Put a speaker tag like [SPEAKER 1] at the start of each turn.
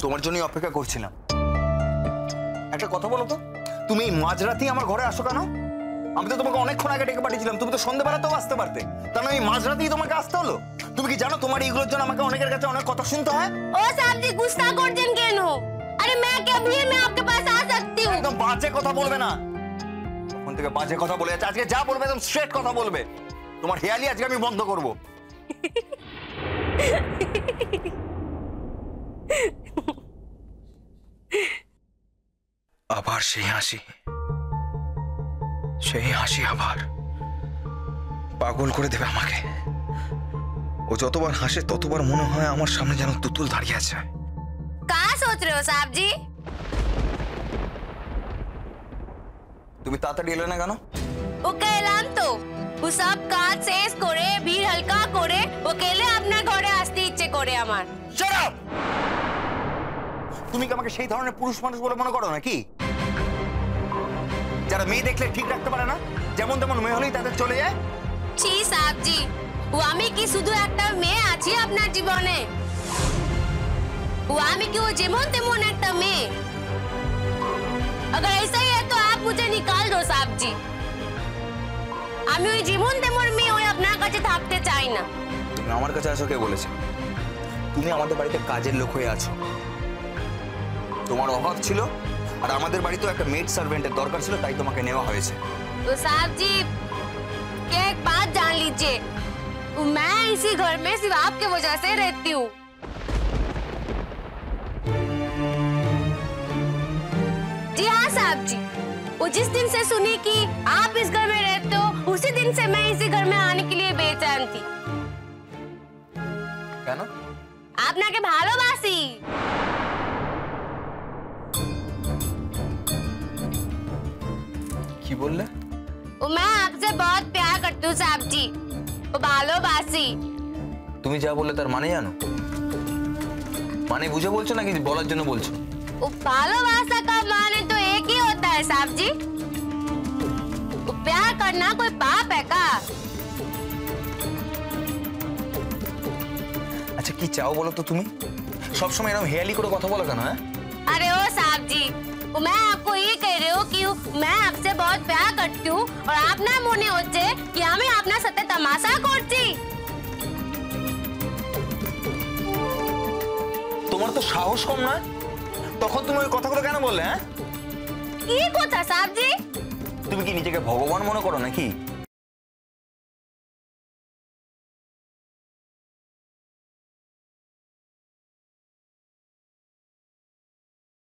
[SPEAKER 1] তোমার জন্যই অপেক্ষা করছিলাম। একটা কথা বলো তো, তুমি এই মাঝরাতেই আমার ঘরে আসো কেন? আমি তো তোমাকে অনেকক্ষণ আগে ডেকে পাঠিয়েছিলাম, তুমি তো সন্ধ্যাবেলাতেও আসতে পারতে। তার মানে এই মাঝরাতেই তোমাকে আসতে হলো? তুমি কি জানো তোমার এইগুলোর জন্য আমাকে অনেকের কাছে অনেক কথা শুনতে হয়?
[SPEAKER 2] ও সাবজি গুस्सा করছেন কেন? আরে मैं कभी मैं आपके पास आ सकती हूँ।
[SPEAKER 1] একদম বাজে কথা বলবে না। তখন থেকে বাজে কথা বলে যাচ্ছে, আজকে যা বলবে একদম স্ট্রেট কথা বলবে। তোমার হেয়ালি আজকে আমি বন্ধ করব। আবার সেই হাসি, সেই হাসি আবার পাগল করে দেবে আমাকে। ও যতবার হাসে ততবার মনে হয় আমার সামনে যেন তুতুল দাঁড়িয়ে আছে।
[SPEAKER 2] क्या सोच रहे हो साहब जी?
[SPEAKER 1] তুমি তাড়াতাড়ি এলে না কেন?
[SPEAKER 2] ও কেলাম তো ও সব কাজ শেষ করে ভিড় হালকা করে ও কেলে আপনার ঘরে আসতে ইচ্ছে করে আমার।
[SPEAKER 1] Shut up! তুমি কি আমাকে সেই ধরনের পুরুষ মানুষ বলে মনে করো নাকি? যারা মেয়ে দেখলে ঠিক রাখতে পারে না, যেমন তেমন মেয়ে হলেই তাদের চলে যায়।
[SPEAKER 2] ছি সাহেব জি, ও আমি কি শুধু একটা মেয়ে আছি আপনার জীবনে? ও আমি কি ও যেমন তেমন একটা মেয়ে? अगर ऐसा ही है तो आप मुझे निकाल दो साहब जी। আমি ওই যেমন তেমন মেয়ে ওই আপনার কাছে থাকতে চাই না।
[SPEAKER 1] তুমি আমার কাছে আসো কে বলেছে? তুমি আমাদের বাড়িতে কাজের লোক হয়ে আছো, তোমার অভাব ছিল আর আমাদের বাড়িতেও একটা মেড সার্ভেন্টের দরকার ছিল, তাই তোমাকে নেওয়া হয়েছে।
[SPEAKER 2] तो साहब जी एक बात जान लीजिए, मैं इसी घर में सिर्फ आपके वजह से रहती हूँ। जी हाँ साहब जी, वो जिस दिन से सुनी कि आप इस घर में रहते हो उसी दिन से मैं इसी घर में आने के लिए बेचैन थी।
[SPEAKER 1] কেন?
[SPEAKER 2] আপনাকে ভালোবাসি।
[SPEAKER 1] কি বললে?
[SPEAKER 2] वो मैं आपसे बहुत प्यार करती हूँ साहब जी, वो ভালোবাসি।
[SPEAKER 1] তুমি যা বললে তার মানে জানো? মানে বুঝে বলছো নাকি বলার জন্য বলছো?
[SPEAKER 2] वो भालोबासा का माने तो एक ही होता है साहब जी। वो प्यार करना कोई पाप है का?
[SPEAKER 1] আচ্ছা কি চাও বলো তো তুমি? সবসময় এরকম হেয়ালি করে কথা বলো কেন? হ্যাঁ
[SPEAKER 2] अरे ओ साहब जी, वो मैं आपको ये कह रही हूँ कि मैं आपसे बहुत प्यार करती हूँ और आप ना মনে হচ্ছে कि আমি আপনার সাথে তামাশা করছি।
[SPEAKER 1] তোমার তো সাহস কম নয়, তখন তুমি ওই কথাগুলো কেন বললে? হ্যাঁ
[SPEAKER 2] কি কথা সাহেব জি?
[SPEAKER 1] তুমি কি নিজেকে ভগবান মনে করো নাকি?